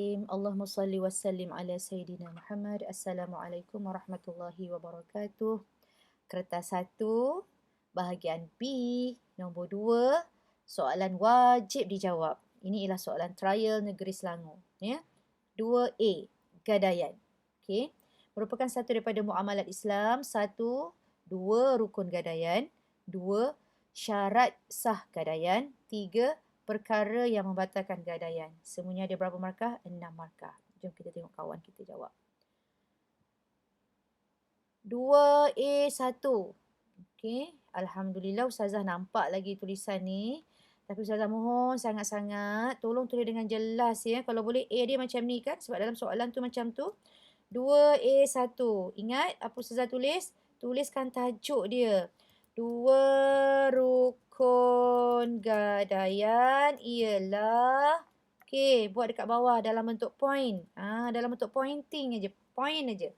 Allahumma salli wa sallim ala Sayyidina Muhammad. Assalamualaikum warahmatullahi wabarakatuh. Kertas 1, bahagian B, nombor 2, soalan wajib dijawab. Ini ialah soalan trial Negeri Selangor. Ya. 2A, gadaian. Okey. Merupakan satu daripada muamalat Islam. 1, 2, rukun gadaian. 2, syarat sah gadaian. 3, perkara yang membatalkan gadaian. Semuanya ada berapa markah? 6 markah. Jom kita tengok kawan kita jawab. 2A1. Okey. Alhamdulillah Ustazah nampak lagi tulisan ni. Tapi Ustazah mohon sangat-sangat tolong tulis dengan jelas ya. Kalau boleh A dia macam ni kan. Sebab dalam soalan tu macam tu. 2A1. Ingat apa Ustazah tulis? Tuliskan tajuk dia. 2 rukun gadaian ialah, okey, buat dekat bawah dalam bentuk point. Dalam bentuk pointing aja, point aja.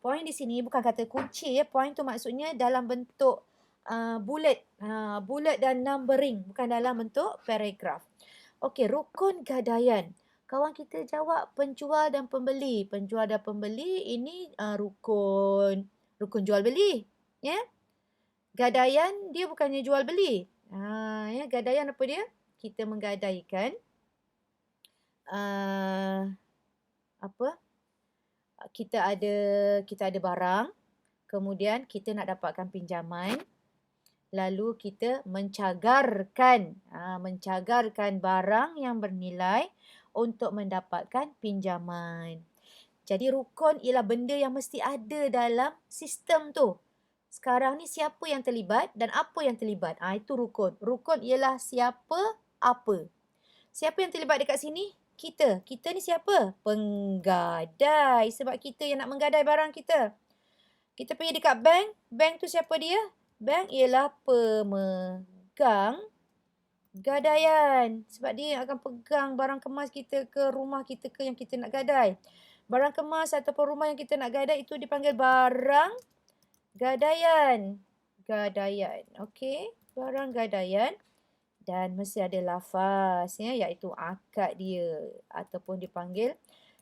Point di sini bukan kata kunci ya. Point tu maksudnya dalam bentuk bullet. Bullet dan numbering, bukan dalam bentuk paragraf. Okey, rukun gadaian. Kawan kita jawab penjual dan pembeli. Penjual dan pembeli ini rukun jual beli, ya. Gadaian dia bukannya jual beli. Ya, gadaian apa dia? Kita menggadaikan apa? Kita ada barang, kemudian kita nak dapatkan pinjaman, lalu kita mencagarkan barang yang bernilai untuk mendapatkan pinjaman. Jadi rukun ialah benda yang mesti ada dalam sistem tu. Sekarang ni siapa yang terlibat dan apa yang terlibat. Itu rukun. Rukun ialah siapa, apa. Siapa yang terlibat dekat sini? Kita. Kita ni siapa? Penggadai. Sebab kita yang nak menggadai barang kita. Kita pergi dekat bank. Bank tu siapa dia? Bank ialah pemegang gadaian. Sebab dia akan pegang barang kemas kita ke rumah kita ke yang kita nak gadai. Barang kemas ataupun rumah yang kita nak gadai itu dipanggil barang gadaian. Gadaian. Okey. Barang gadaian. Dan mesti ada lafaz ya, iaitu akad dia ataupun dipanggil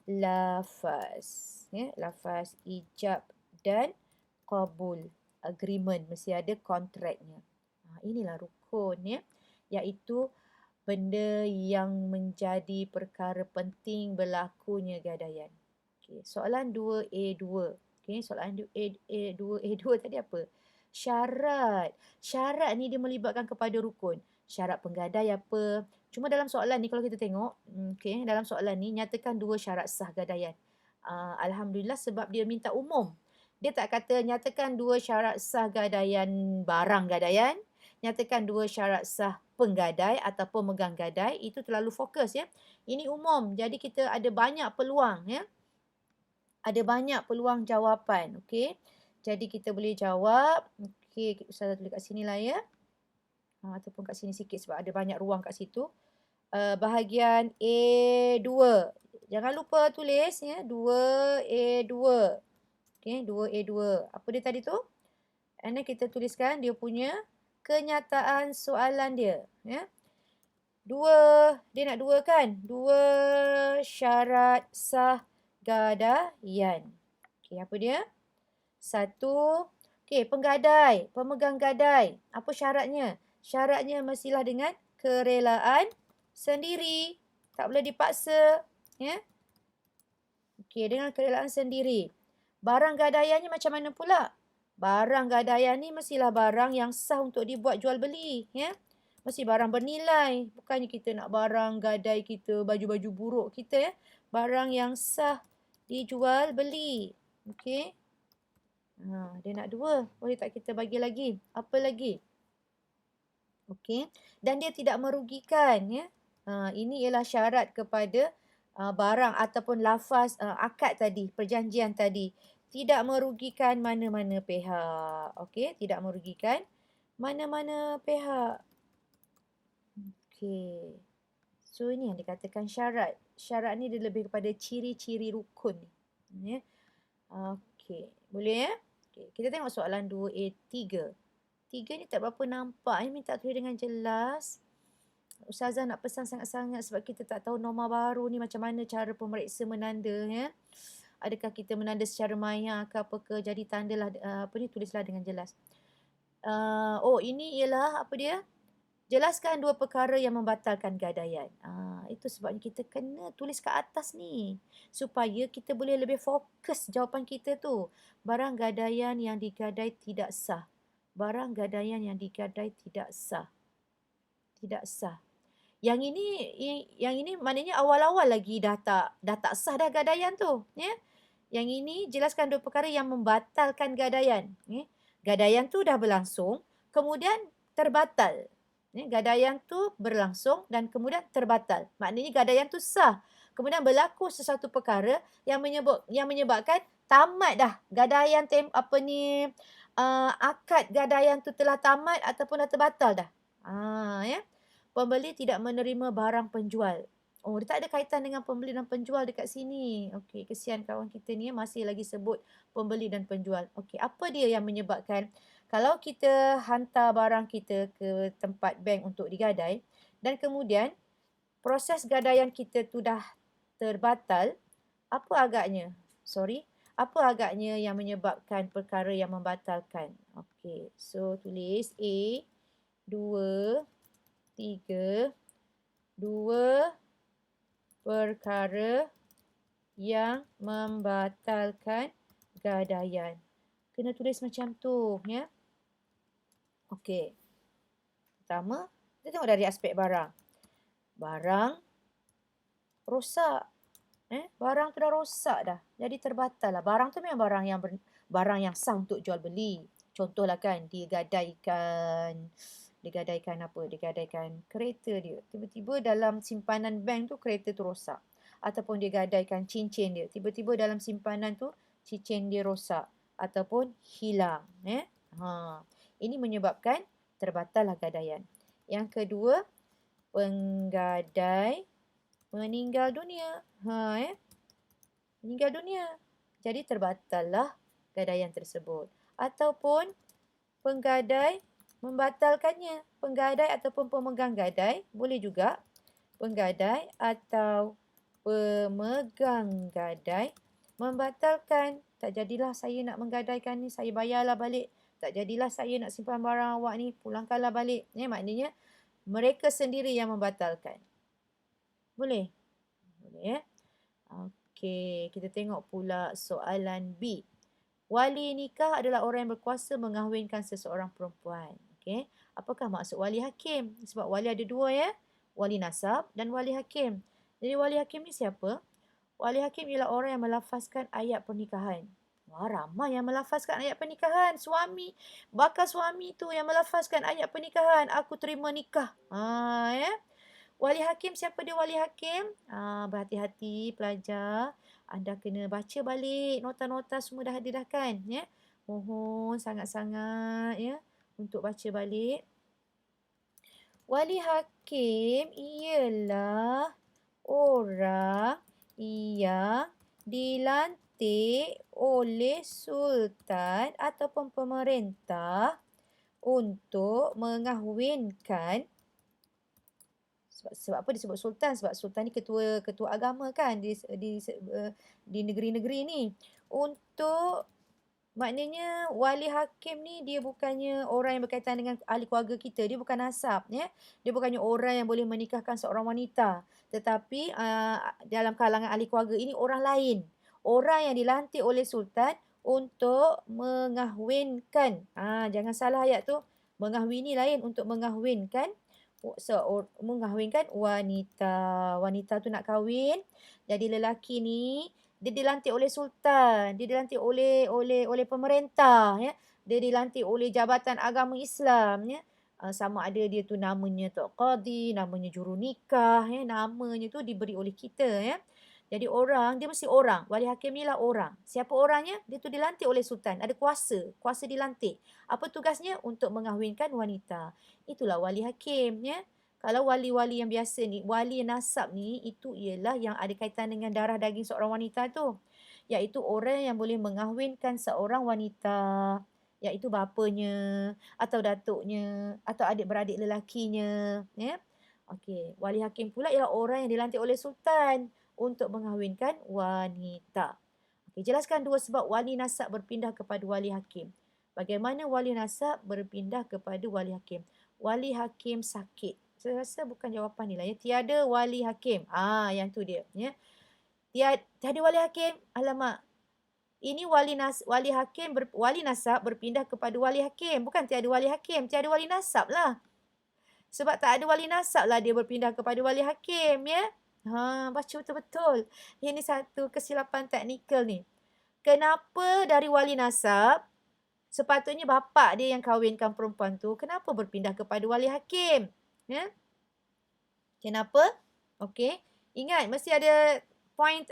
lafaz. Ya, lafaz ijab dan qabul. Agreement. Mesti ada kontraknya. Inilah rukun ya. Iaitu benda yang menjadi perkara penting berlakunya gadaian. Okay. Soalan 2A2. Okay. Soalan 2A2 tadi apa? Syarat. Syarat ni dia melibatkan kepada rukun. Syarat penggadai apa? Cuma dalam soalan ni kalau kita tengok, okay, dalam soalan ni nyatakan 2 syarat sah gadaian. Alhamdulillah sebab dia minta umum. Dia tak kata nyatakan 2 syarat sah gadaian barang gadaian. Nyatakan 2 syarat sah penggadai ataupun megang gadai. Itu terlalu fokus ya. Ini umum. Jadi kita ada banyak peluang ya. Ada banyak peluang jawapan. Okey. Jadi kita boleh jawab. Okey, Ustazah tulis kat sini lah ya. Ataupun kat sini sikit sebab ada banyak ruang kat situ. Bahagian A2. Jangan lupa tulis ya. 2A2. Okey, 2A2. Apa dia tadi tu? And then kita tuliskan dia punya kenyataan soalan dia. Ya. 2. Dia nak 2 kan? 2 syarat sah gadaian. Okey, apa dia? 1. Okey, penggadai, pemegang gadai. Apa syaratnya? Syaratnya mestilah dengan kerelaan sendiri. Tak boleh dipaksa. Ya? Okey, dengan kerelaan sendiri. Barang gadaiannya macam mana pula? Barang gadaian ni mestilah barang yang sah untuk dibuat jual beli. Ya? Mesti barang bernilai. Bukannya kita nak barang gadai kita, baju-baju buruk kita. Ya? Barang yang sah dijual beli. Okey. Dia nak 2. Boleh tak kita bagi lagi? Apa lagi? Okey. Dan dia tidak merugikan. Ya? Ini ialah syarat kepada barang ataupun lafaz akad tadi, perjanjian tadi. Tidak merugikan mana-mana pihak. Okey. Tidak merugikan mana-mana pihak. Okey. So, ini yang dikatakan syarat. Syarat ni dia lebih kepada ciri-ciri rukun ni. Ya. Okey. Boleh ya? Okay. Kita tengok soalan 2A3. 3 ni tak berapa nampak. Minta tulis dengan jelas. Ustazah nak pesan sangat-sangat sebab kita tak tahu norma baru ni macam mana cara pemeriksa menanda ya. Adakah kita menanda secara maya ke apa ke, jadi tandalah apa ni, tulislah dengan jelas. Oh ini ialah apa dia? Jelaskan dua perkara yang membatalkan gadaian. Itu sebabnya kita kena tulis kat atas ni. Supaya kita boleh lebih fokus jawapan kita tu. Barang gadaian yang digadai tidak sah. Barang gadaian yang digadai tidak sah. Tidak sah. Yang ini maknanya awal-awal lagi dah tak sah dah gadaian tu. Ya? Yang ini jelaskan dua perkara yang membatalkan gadaian. Ya? Gadaian tu dah berlangsung, kemudian terbatal. Gadaian tu berlangsung dan kemudian terbatal. Maknanya gadaian tu sah. Kemudian berlaku sesuatu perkara yang menyebabkan tamat dah gadaian akad gadaian tu telah tamat ataupun dah terbatal dah. Ya. Pembeli tidak menerima barang penjual. Oh, dia tak ada kaitan dengan pembeli dan penjual dekat sini. Okey, kesian kawan kita ni masih lagi sebut pembeli dan penjual. Okey, apa dia yang menyebabkan kalau kita hantar barang kita ke tempat bank untuk digadai dan kemudian proses gadaian kita tu dah terbatal, apa agaknya? Apa agaknya yang menyebabkan perkara yang membatalkan? Okey, so tulis A, 2, 3, 2 perkara yang membatalkan gadaian. Kena tulis macam tu, ya. Okey. Pertama, kita tengok dari aspek barang. Barang rosak. Barang tu dah rosak dah. Jadi terbatal lah. Barang tu memang barang yang sah untuk jual beli. Contohlah kan, digadaikan apa? Digadaikan kereta dia. Tiba-tiba dalam simpanan bank tu kereta tu rosak. Ataupun dia gadaikan cincin dia. Tiba-tiba dalam simpanan tu cincin dia rosak. Ataupun hilang. Ini menyebabkan terbatallah gadaian. Yang kedua, penggadai meninggal dunia. Meninggal dunia. Jadi terbatallah gadaian tersebut. Ataupun penggadai membatalkannya. Penggadai ataupun pemegang gadai boleh juga. Penggadai atau pemegang gadai membatalkan. Tak jadilah saya nak menggadaikan ni, saya bayarlah balik. Tak jadilah saya nak simpan barang awak ni, pulangkanlah balik. Maknanya mereka sendiri yang membatalkan. Boleh? Boleh. Okey, kita tengok pula soalan B. Wali nikah adalah orang yang berkuasa mengahwinkan seseorang perempuan. Okey, apakah maksud wali hakim? Sebab wali ada dua ya, wali nasab dan wali hakim. Jadi wali hakim ni siapa? Wali hakim ialah orang yang melafazkan ayat pernikahan. Wah, ramai yang melafazkan ayat pernikahan. Bakal suami tu yang melafazkan ayat pernikahan. Aku terima nikah. Ya. Wali hakim, siapa dia wali hakim? Berhati-hati pelajar. Anda kena baca balik. Nota-nota semua dah ada dah kan? Ya. Mohon sangat-sangat ya untuk baca balik. Wali hakim ialah orang yang dilantik oleh sultan ataupun pemerintah untuk mengahwinkan. Sebab apa disebut sultan? Sebab sultan ni ketua agama kan di negeri-negeri ni. Maknanya wali hakim ni dia bukannya orang yang berkaitan dengan ahli keluarga kita. Dia bukan nasab. Ya? Dia bukannya orang yang boleh menikahkan seorang wanita. Tetapi dalam kalangan ahli keluarga ini orang lain. Orang yang dilantik oleh sultan untuk mengahwinkan. Jangan salah ayat tu. Mengahwini lain, untuk mengahwinkan. Mengahwinkan wanita. Wanita tu nak kahwin. Jadi lelaki ni dia dilantik oleh sultan, dia dilantik oleh pemerintah ya. Dia dilantik oleh Jabatan Agama Islam ya. Sama ada dia tu namanya Tok Qadi, namanya juru nikah ya, namanya tu diberi oleh kita ya. Jadi dia mesti orang. Wali hakim ni lah orang. Siapa orangnya? Dia tu dilantik oleh sultan, ada kuasa dilantik. Apa tugasnya? Untuk mengahwinkan wanita. Itulah wali hakim ya. Kalau wali-wali yang biasa ni, wali nasab ni, itu ialah yang ada kaitan dengan darah daging seorang wanita tu. Iaitu orang yang boleh mengahwinkan seorang wanita. Iaitu bapanya, atau datuknya, atau adik-beradik lelakinya. Ya. Okey, wali hakim pula ialah orang yang dilantik oleh sultan untuk mengahwinkan wanita. Okey, jelaskan dua sebab wali nasab berpindah kepada wali hakim. Bagaimana wali nasab berpindah kepada wali hakim? Wali hakim sakit. Saya rasa bukan jawapan ni lah ya. Tiada wali hakim. Yang tu dia. Ya. Tiada wali hakim. Alamak. Ini wali hakim wali nasab berpindah kepada wali hakim. Bukan tiada wali hakim. Tiada wali nasab lah. Sebab tak ada wali nasab lah dia berpindah kepada wali hakim, ya. Baca betul-betul. Ini satu kesilapan teknikal ni. Kenapa dari wali nasab, sepatutnya bapa dia yang kahwinkan perempuan tu, kenapa berpindah kepada wali hakim? Ya? Kenapa? Okey. Ingat, mesti ada point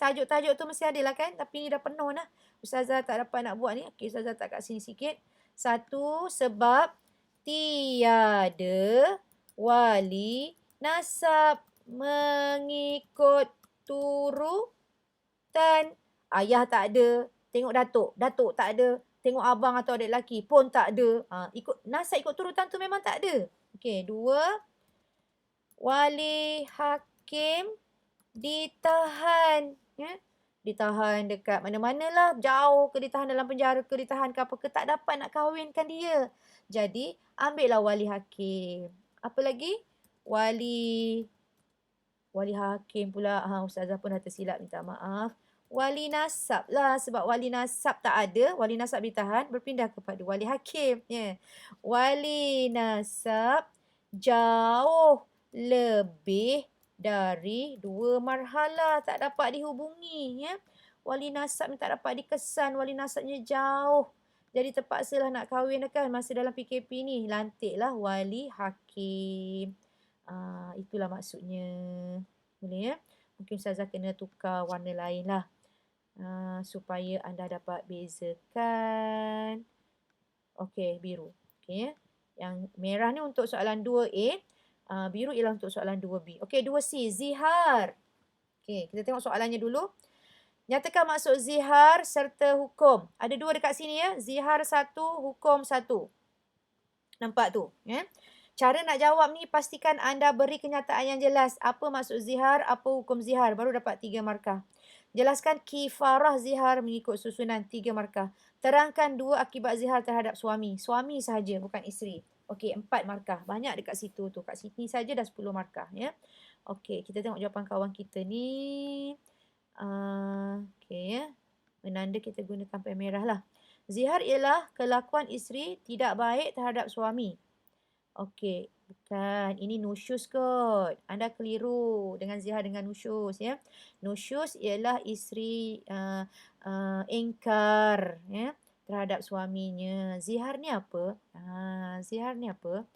tajuk-tajuk tu mesti ada lah kan? Tapi ni dah penuh dah. Ustazah tak dapat nak buat ni. Okey, Ustazah tak kat sini sikit. Satu, sebab tiada wali nasab mengikut turutan. Ayah tak ada, tengok datuk. Datuk tak ada, tengok abang atau adik lelaki pun tak ada. Nasab ikut turutan tu memang tak ada. Okey, dua, wali hakim ditahan. Ya? Ditahan dekat mana-mana lah. Jauh ke, ditahan dalam penjara ke, ditahan ke apa ke. Tak dapat nak kahwinkan dia. Jadi, ambillah wali hakim. Apa lagi? Wali hakim pula. Ustazah pun dah tersilap, minta maaf. Wali nasab lah. Sebab wali nasab tak ada. Wali nasab ditahan. Berpindah kepada wali hakim. Ya. Wali nasab jauh lebih dari 2 marhalah tak dapat dihubungi, ya. Wali nasab ni tak dapat dikesan, wali nasabnya jauh. Jadi terpaksalah nak kahwin kan masa dalam PKP ni, lantiklah wali hakim. Itulah maksudnya. Boleh ya? Mungkin Ustazah kena tukar warna lain lah. Supaya anda dapat bezakan. Okey, biru. Okey ya. Yang merah ni untuk soalan 2A. Biru ialah untuk soalan 2B. Okey, 2C. Zihar. Okey, kita tengok soalannya dulu. Nyatakan maksud zihar serta hukum. Ada dua dekat sini ya. Zihar 1, hukum 1. Nampak tu. Ya? Cara nak jawab ni pastikan anda beri kenyataan yang jelas. Apa maksud zihar, apa hukum zihar. Baru dapat 3 markah. Jelaskan kifarah zihar mengikut susunan 3 markah. Terangkan 2 akibat zihar terhadap suami. Suami sahaja, bukan isteri. Okey, 4 markah. Banyak dekat situ tu. Kat sini saja dah 10 markah. Ya. Okey, kita tengok jawapan kawan kita ni. Okey ya. Menanda kita gunakan pen merah lah. Zihar ialah kelakuan isteri tidak baik terhadap suami. Okey, bukan. Ini nusyus kot. Anda keliru dengan zihar dengan nusyus ya. Nusyus ialah isteri ingkar ya terhadap suaminya. Zihar ni apa? Zihar ni apa?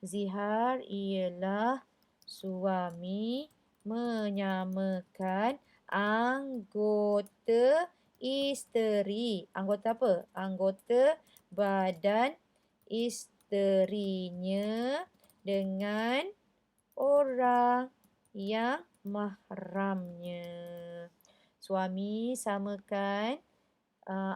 Zihar ialah suami menyamakan anggota isteri. Anggota apa? Anggota badan isterinya dengan orang yang mahramnya. Suami samakan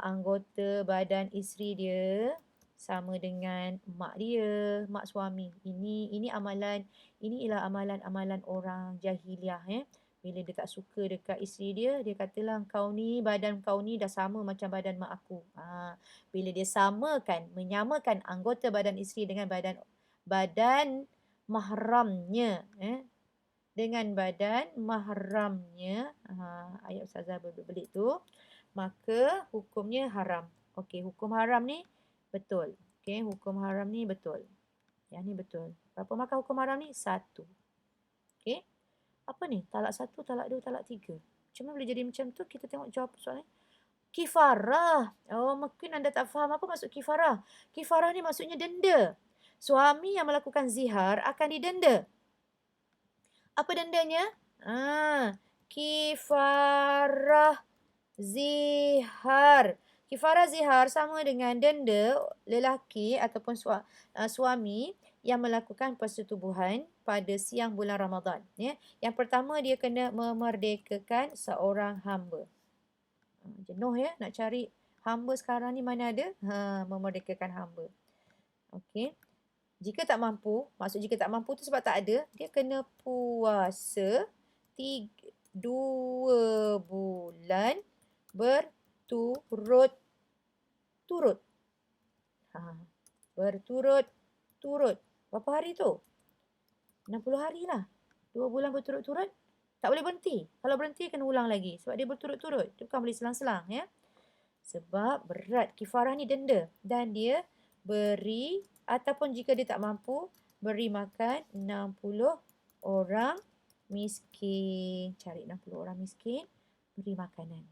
anggota badan isteri dia sama dengan mak dia, mak suami. Ini amalan, ini ialah amalan-amalan orang jahiliah ya. Bila dia tak suka dekat isteri dia, dia katalah badan kau ni dah sama macam badan mak aku. Bila dia samakan, menyamakan anggota badan isteri dengan badan mahramnya, dengan badan mahramnya, ayat Ustazah berbelit tu, maka hukumnya haram. Okey, hukum haram ni betul. Okey, hukum haram ni betul. Yang ni betul. Berapa markah hukum haram ni? 1. Okey. Apa ni? Talak 1, talak 2, talak 3. Macam mana boleh jadi macam tu? Kita tengok jawab soalan. Kifarah. Mungkin anda tak faham apa maksud kifarah. Kifarah ni maksudnya denda. Suami yang melakukan zihar akan didenda. Apa dendanya? Kifarah zihar. Kifarah zihar sama dengan denda lelaki ataupun suami yang melakukan persetubuhan pada siang bulan Ramadan. Ya. Yang pertama, dia kena memerdekakan seorang hamba. Jenuh ya nak cari hamba sekarang ni mana ada? Memerdekakan hamba. Okey. Jika tak mampu, maksud jika tak mampu tu sebab tak ada, dia kena puasa 2 bulan berturut-turut. Ha, berturut-turut. Berapa hari tu? 60 hari lah. 2 bulan berturut-turut. Tak boleh berhenti. Kalau berhenti kena ulang lagi. Sebab dia berturut-turut. Dia bukan boleh selang-selang ya. Sebab berat. Kifarah ni denda. Dan dia beri ataupun jika dia tak mampu, beri makan 60 orang miskin. Cari 60 orang miskin, beri makanan.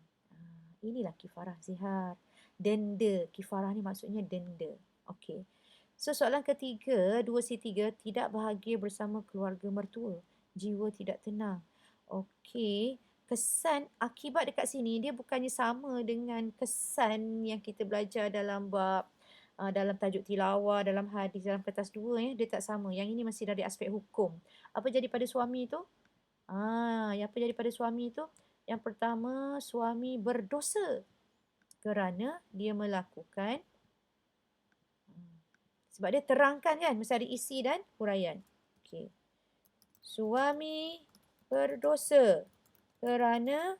Inilah kifarah zihar. Denda. Kifarah ni maksudnya denda. Okey. So soalan ketiga, 2C3, tidak bahagia bersama keluarga mertua. Jiwa tidak tenang. Okey. Kesan akibat dekat sini dia bukannya sama dengan kesan yang kita belajar dalam bab dalam tajuk tilawah, dalam hadis, dalam kertas 2 ya. Dia tak sama. Yang ini masih dari aspek hukum. Apa jadi pada suami tu? Yang apa jadi pada suami tu? Yang pertama, suami berdosa kerana dia melakukan, sebab dia terangkan kan, mesti ada isi dan huraian. Okey. Suami berdosa kerana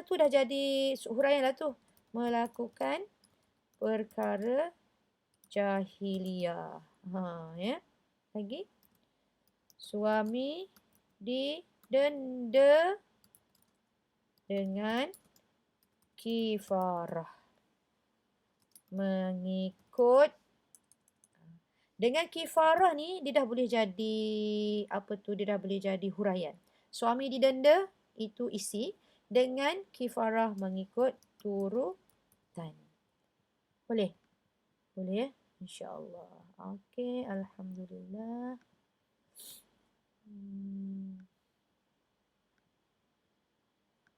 tu dah jadi huraian lah tu. Melakukan perkara jahiliah. Ya. Lagi. Suami didenda dengan kifarah. Mengikut dengan kifarah ni dia dah boleh jadi dia dah boleh jadi huraian. Suami didenda itu isi, dengan kifarah mengikut turutan. Boleh? Boleh ya? InsyaAllah. Okey, alhamdulillah.